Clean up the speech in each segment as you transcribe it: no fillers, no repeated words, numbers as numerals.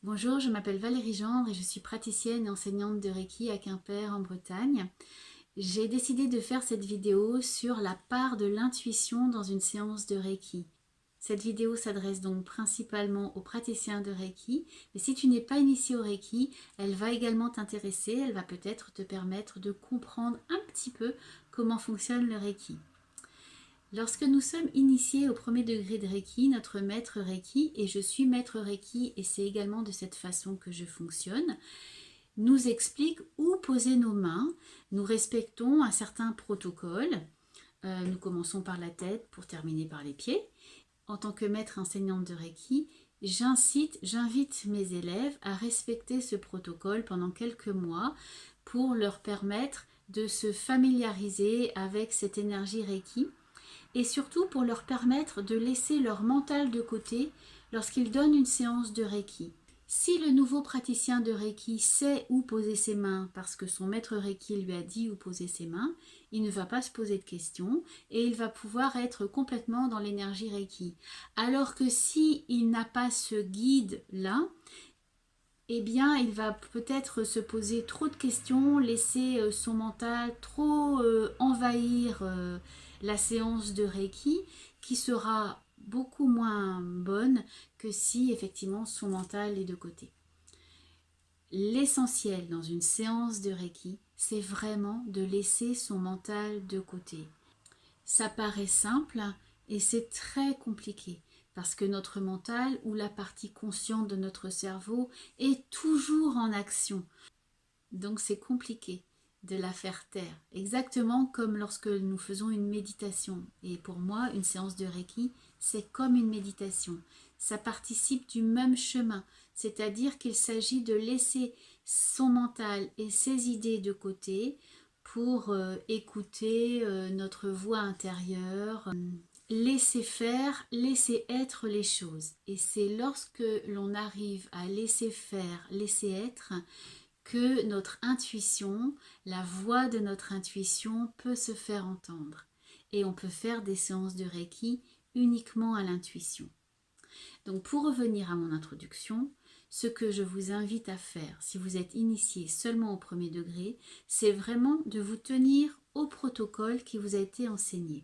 Bonjour, je m'appelle Valérie Gendre et je suis praticienne et enseignante de Reiki à Quimper en Bretagne. J'ai décidé de faire cette vidéo sur la part de l'intuition dans une séance de Reiki. Cette vidéo s'adresse donc principalement aux praticiens de Reiki, mais si tu n'es pas initié au Reiki, elle va également t'intéresser, elle va peut-être te permettre de comprendre un petit peu comment fonctionne le Reiki. Lorsque nous sommes initiés au premier degré de Reiki, notre maître Reiki, et je suis maître Reiki et c'est également de cette façon que je fonctionne, nous explique où poser nos mains. Nous respectons un certain protocole. Nous commençons par la tête pour terminer par les pieds. En tant que maître enseignante de Reiki, j'invite mes élèves à respecter ce protocole pendant quelques mois pour leur permettre de se familiariser avec cette énergie Reiki et surtout pour leur permettre de laisser leur mental de côté lorsqu'ils donnent une séance de Reiki. Si le nouveau praticien de Reiki sait où poser ses mains parce que son maître Reiki lui a dit où poser ses mains, il ne va pas se poser de questions et il va pouvoir être complètement dans l'énergie Reiki. Alors que si il n'a pas ce guide-là, eh bien, il va peut-être se poser trop de questions, laisser son mental trop envahir la séance de Reiki, qui sera beaucoup moins bonne que si effectivement son mental est de côté. L'essentiel dans une séance de Reiki, c'est vraiment de laisser son mental de côté. Ça paraît simple et c'est très compliqué parce que notre mental ou la partie consciente de notre cerveau est toujours en action. Donc c'est compliqué de la faire taire. Exactement comme lorsque nous faisons une méditation. Et pour moi, une séance de Reiki, c'est comme une méditation. Ça participe du même chemin. C'est-à-dire qu'il s'agit de laisser son mental et ses idées de côté pour écouter notre voix intérieure, laisser faire, laisser être les choses. Et c'est lorsque l'on arrive à laisser faire, laisser être, que notre intuition, la voix de notre intuition peut se faire entendre. Et on peut faire des séances de Reiki uniquement à l'intuition. Donc pour revenir à mon introduction, ce que je vous invite à faire, si vous êtes initié seulement au premier degré, c'est vraiment de vous tenir au protocole qui vous a été enseigné.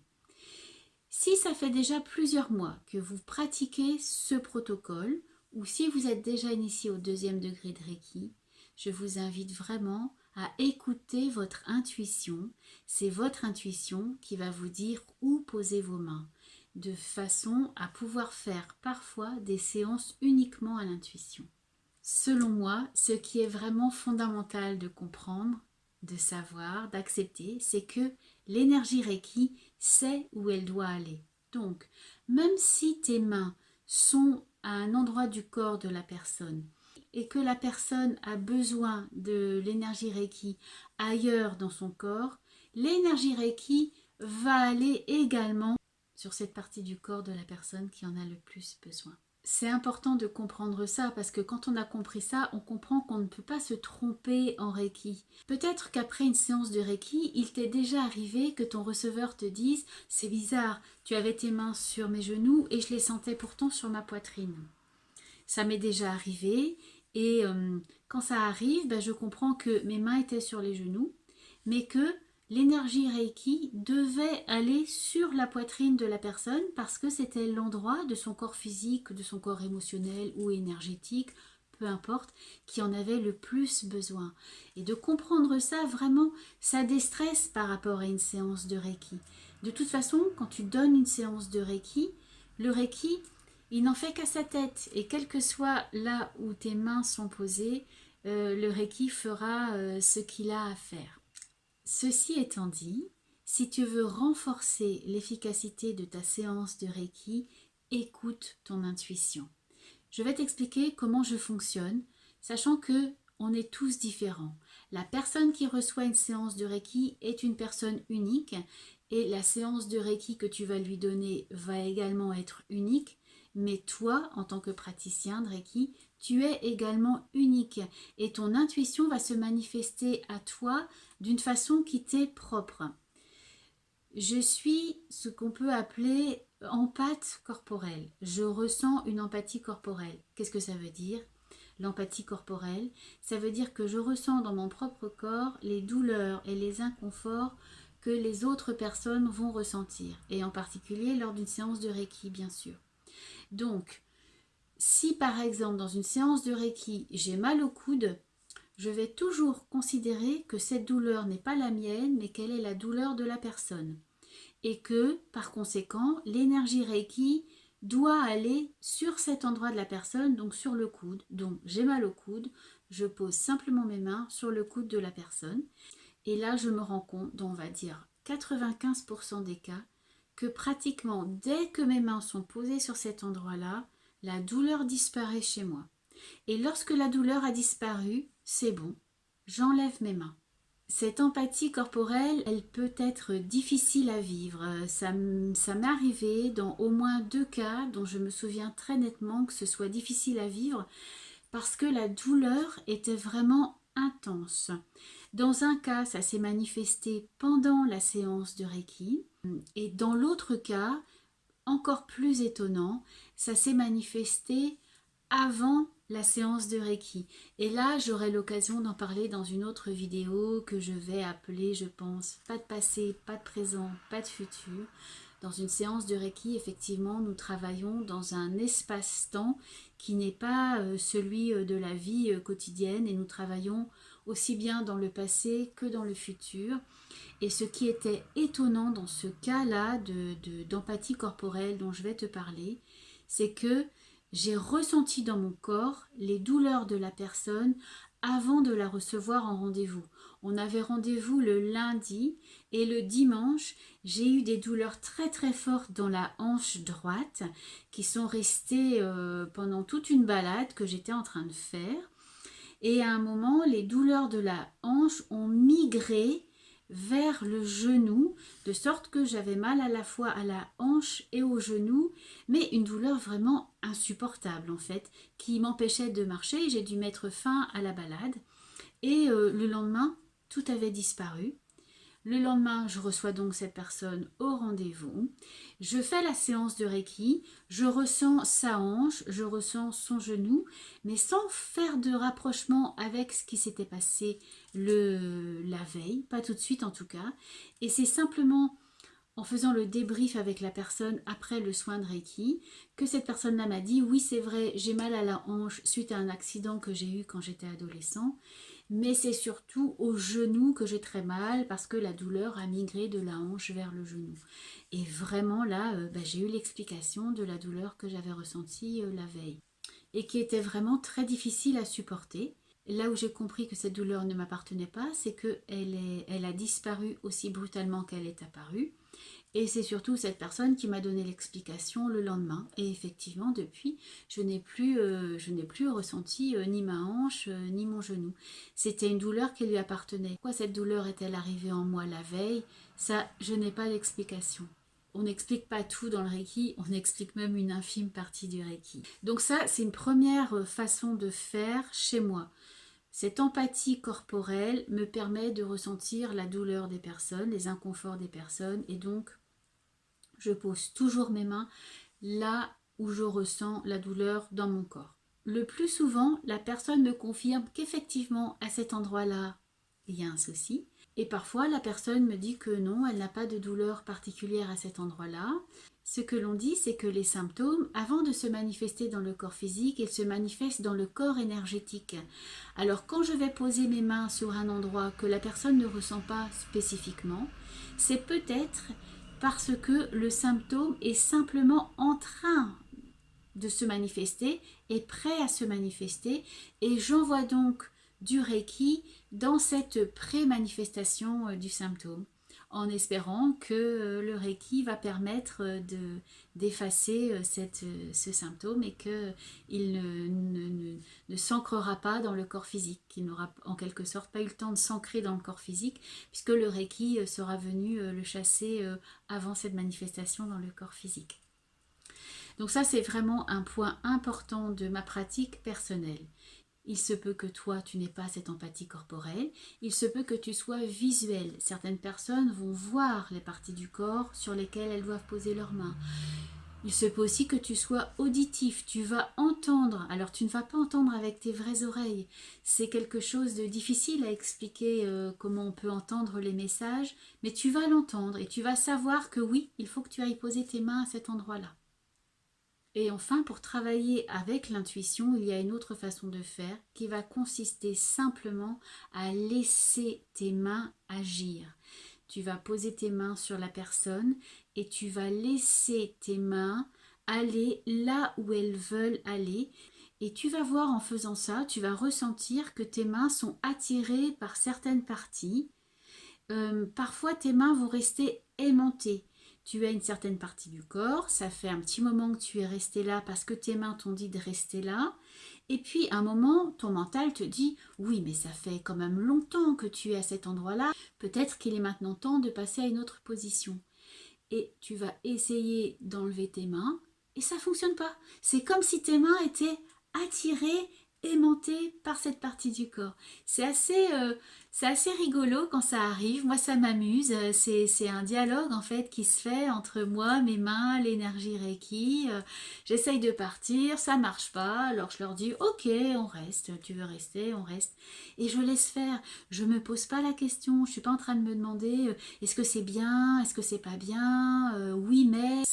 Si ça fait déjà plusieurs mois que vous pratiquez ce protocole, ou si vous êtes déjà initié au deuxième degré de Reiki, je vous invite vraiment à écouter votre intuition. C'est votre intuition qui va vous dire où poser vos mains, de façon à pouvoir faire parfois des séances uniquement à l'intuition. Selon moi, ce qui est vraiment fondamental de comprendre, de savoir, d'accepter, c'est que l'énergie Reiki sait où elle doit aller. Donc, même si tes mains sont à un endroit du corps de la personne et que la personne a besoin de l'énergie Reiki ailleurs dans son corps, l'énergie Reiki va aller également sur cette partie du corps de la personne qui en a le plus besoin. C'est important de comprendre ça parce que quand on a compris ça, on comprend qu'on ne peut pas se tromper en Reiki. Peut-être qu'après une séance de Reiki, il t'est déjà arrivé que ton receveur te dise « C'est bizarre, tu avais tes mains sur mes genoux et je les sentais pourtant sur ma poitrine. » Ça m'est déjà arrivé et quand ça arrive, je comprends que mes mains étaient sur les genoux, mais que l'énergie Reiki devait aller sur la poitrine de la personne parce que c'était l'endroit de son corps physique, de son corps émotionnel ou énergétique, peu importe, qui en avait le plus besoin. Et de comprendre ça, vraiment, ça déstresse par rapport à une séance de Reiki. De toute façon, quand tu donnes une séance de Reiki, le Reiki, il n'en fait qu'à sa tête. Et quel que soit là où tes mains sont posées, le Reiki fera ce qu'il a à faire. Ceci étant dit, si tu veux renforcer l'efficacité de ta séance de Reiki, écoute ton intuition. Je vais t'expliquer comment je fonctionne, sachant que on est tous différents. La personne qui reçoit une séance de Reiki est une personne unique et la séance de Reiki que tu vas lui donner va également être unique, mais toi, en tant que praticien de Reiki, tu es également unique et ton intuition va se manifester à toi d'une façon qui t'est propre. Je suis ce qu'on peut appeler empathe corporelle. Je ressens une empathie corporelle. Qu'est-ce que ça veut dire? l'empathie corporelle. Ça veut dire que je ressens dans mon propre corps les douleurs et les inconforts que les autres personnes vont ressentir, et en particulier lors d'une séance de Reiki, bien sûr. Donc, si par exemple dans une séance de Reiki, j'ai mal au coude, je vais toujours considérer que cette douleur n'est pas la mienne, mais qu'elle est la douleur de la personne. Et que, par conséquent, l'énergie Reiki doit aller sur cet endroit de la personne, donc sur le coude. Donc, j'ai mal au coude, je pose simplement mes mains sur le coude de la personne. Et là, je me rends compte, dans, on va dire, 95% des cas, que pratiquement dès que mes mains sont posées sur cet endroit-là, la douleur disparaît chez moi. Et lorsque la douleur a disparu, c'est bon, j'enlève mes mains. Cette empathie corporelle, elle peut être difficile à vivre. Ça m'est arrivé dans au moins 2 cas dont je me souviens très nettement que ce soit difficile à vivre parce que la douleur était vraiment intense. Dans un cas, ça s'est manifesté pendant la séance de Reiki et dans l'autre cas, encore plus étonnant, ça s'est manifesté avant la séance de Reiki. Et là, j'aurai l'occasion d'en parler dans une autre vidéo que je vais appeler, je pense, pas de passé, pas de présent, pas de futur. Dans une séance de Reiki, effectivement, nous travaillons dans un espace-temps qui n'est pas celui de la vie quotidienne et nous travaillons aussi bien dans le passé que dans le futur. Et ce qui était étonnant dans ce cas-là d'empathie corporelle dont je vais te parler, c'est que j'ai ressenti dans mon corps les douleurs de la personne avant de la recevoir en rendez-vous. On avait rendez-vous le lundi et le dimanche, j'ai eu des douleurs très très fortes dans la hanche droite qui sont restées pendant toute une balade que j'étais en train de faire. Et à un moment, les douleurs de la hanche ont migré vers le genou, de sorte que j'avais mal à la fois à la hanche et au genou, mais une douleur vraiment insupportable en fait, qui m'empêchait de marcher. J'ai dû mettre fin à la balade et le lendemain, tout avait disparu. Le lendemain, je reçois donc cette personne au rendez-vous. Je fais la séance de Reiki, je ressens sa hanche, je ressens son genou, mais sans faire de rapprochement avec ce qui s'était passé la veille, pas tout de suite en tout cas. Et c'est simplement en faisant le débrief avec la personne après le soin de Reiki que cette personne-là m'a dit « Oui, c'est vrai, j'ai mal à la hanche suite à un accident que j'ai eu quand j'étais adolescent. » Mais c'est surtout au genou que j'ai très mal parce que la douleur a migré de la hanche vers le genou. Et vraiment là, j'ai eu l'explication de la douleur que j'avais ressentie la veille et qui était vraiment très difficile à supporter. Là où j'ai compris que cette douleur ne m'appartenait pas, c'est qu'elle a disparu aussi brutalement qu'elle est apparue. Et c'est surtout cette personne qui m'a donné l'explication le lendemain. Et effectivement, depuis, je n'ai plus ressenti ni ma hanche, ni mon genou. C'était une douleur qui lui appartenait. Pourquoi cette douleur est-elle arrivée en moi la veille? Ça, je n'ai pas d'explication. On n'explique pas tout dans le Reiki, on explique même une infime partie du Reiki. Donc ça, c'est une première façon de faire chez moi. Cette empathie corporelle me permet de ressentir la douleur des personnes, les inconforts des personnes, et donc je pose toujours mes mains là où je ressens la douleur dans mon corps. Le plus souvent, la personne me confirme qu'effectivement, à cet endroit-là, il y a un souci. Et parfois, la personne me dit que non, elle n'a pas de douleur particulière à cet endroit-là. Ce que l'on dit, c'est que les symptômes, avant de se manifester dans le corps physique, ils se manifestent dans le corps énergétique. Alors, quand je vais poser mes mains sur un endroit que la personne ne ressent pas spécifiquement, c'est peut-être parce que le symptôme est simplement en train de se manifester, est prêt à se manifester, et j'envoie donc du Reiki dans cette pré-manifestation du symptôme, en espérant que le Reiki va permettre d'effacer ce symptôme et qu'il ne s'ancrera pas dans le corps physique, qu'il n'aura en quelque sorte pas eu le temps de s'ancrer dans le corps physique, puisque le Reiki sera venu le chasser avant cette manifestation dans le corps physique. Donc ça, c'est vraiment un point important de ma pratique personnelle. Il se peut que toi, tu n'aies pas cette empathie corporelle. Il se peut que tu sois visuel. Certaines personnes vont voir les parties du corps sur lesquelles elles doivent poser leurs mains. Il se peut aussi que tu sois auditif, tu vas entendre. Alors tu ne vas pas entendre avec tes vraies oreilles. C'est quelque chose de difficile à expliquer comment on peut entendre les messages, mais tu vas l'entendre et tu vas savoir que oui, il faut que tu ailles poser tes mains à cet endroit-là. Et enfin, pour travailler avec l'intuition, il y a une autre façon de faire qui va consister simplement à laisser tes mains agir. Tu vas poser tes mains sur la personne et tu vas laisser tes mains aller là où elles veulent aller. Et tu vas voir en faisant ça, tu vas ressentir que tes mains sont attirées par certaines parties. Parfois, tes mains vont rester aimantées. Tu as une certaine partie du corps, ça fait un petit moment que tu es resté là parce que tes mains t'ont dit de rester là. Et puis, à un moment, ton mental te dit, oui, mais ça fait quand même longtemps que tu es à cet endroit-là. Peut-être qu'il est maintenant temps de passer à une autre position. Et tu vas essayer d'enlever tes mains et ça ne fonctionne pas. C'est comme si tes mains étaient attirées, aimantées par cette partie du corps. C'est assez rigolo quand ça arrive. Moi, ça m'amuse. C'est un dialogue en fait qui se fait entre moi, mes mains, l'énergie Reiki. J'essaye de partir, ça marche pas. Alors je leur dis, ok, on reste. Tu veux rester, on reste. Et je laisse faire. Je me pose pas la question. Je suis pas en train de me demander est-ce que c'est bien, est-ce que c'est pas bien. Oui, mais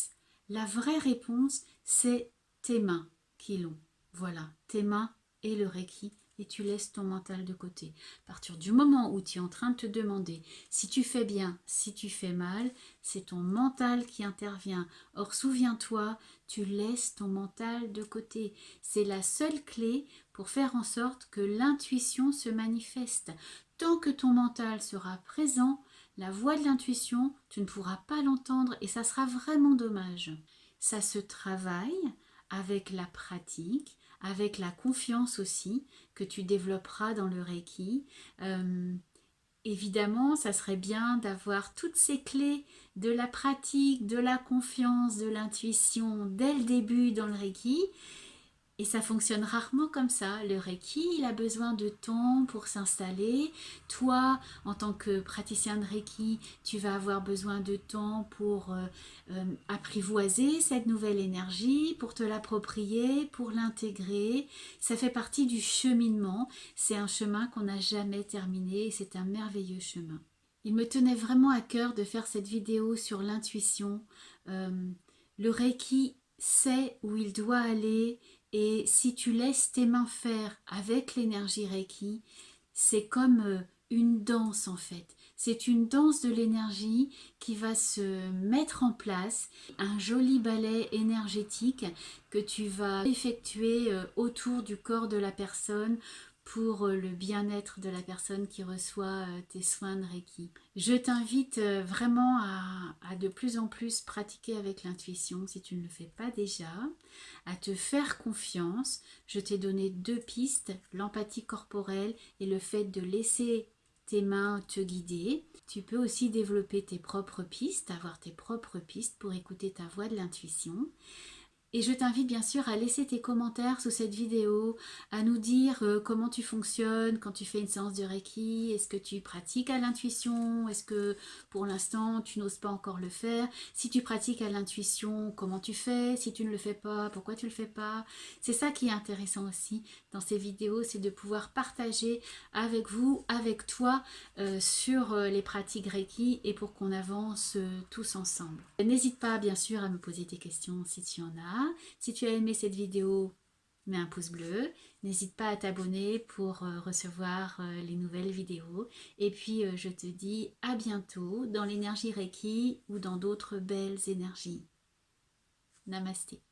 la vraie réponse, c'est tes mains qui l'ont. Voilà, tes mains et le Reiki, et tu laisses ton mental de côté. À partir du moment où tu es en train de te demander si tu fais bien, si tu fais mal, c'est ton mental qui intervient. Or, souviens-toi, tu laisses ton mental de côté. C'est la seule clé pour faire en sorte que l'intuition se manifeste. Tant que ton mental sera présent, la voix de l'intuition, tu ne pourras pas l'entendre et ça sera vraiment dommage. Ça se travaille avec la pratique, avec la confiance aussi que tu développeras dans le Reiki. Évidemment, ça serait bien d'avoir toutes ces clés de la pratique, de la confiance, de l'intuition dès le début dans le Reiki. Et ça fonctionne rarement comme ça. Le Reiki, il a besoin de temps pour s'installer. Toi, en tant que praticien de Reiki, tu vas avoir besoin de temps pour apprivoiser cette nouvelle énergie, pour te l'approprier, pour l'intégrer. Ça fait partie du cheminement. C'est un chemin qu'on n'a jamais terminé et c'est un merveilleux chemin. Il me tenait vraiment à cœur de faire cette vidéo sur l'intuition. Le Reiki sait où il doit aller. Et si tu laisses tes mains faire avec l'énergie Reiki, c'est comme une danse en fait. C'est une danse de l'énergie qui va se mettre en place, un joli ballet énergétique que tu vas effectuer autour du corps de la personne pour le bien-être de la personne qui reçoit tes soins de Reiki. Je t'invite vraiment à de plus en plus pratiquer avec l'intuition si tu ne le fais pas déjà, à te faire confiance. Je t'ai donné 2 pistes, l'empathie corporelle et le fait de laisser tes mains te guider. Tu peux aussi développer tes propres pistes, avoir tes propres pistes pour écouter ta voix de l'intuition. Et je t'invite bien sûr à laisser tes commentaires sous cette vidéo, à nous dire comment tu fonctionnes quand tu fais une séance de Reiki, est-ce que tu pratiques à l'intuition, est-ce que pour l'instant tu n'oses pas encore le faire, si tu pratiques à l'intuition, comment tu fais, si tu ne le fais pas, pourquoi tu ne le fais pas. C'est ça qui est intéressant aussi dans ces vidéos, c'est de pouvoir partager avec vous, avec toi, sur les pratiques Reiki et pour qu'on avance tous ensemble. N'hésite pas bien sûr à me poser tes questions si tu en as. Si tu as aimé cette vidéo, mets un pouce bleu. N'hésite pas à t'abonner pour recevoir les nouvelles vidéos. Et puis je te dis à bientôt dans l'énergie Reiki ou dans d'autres belles énergies. Namasté.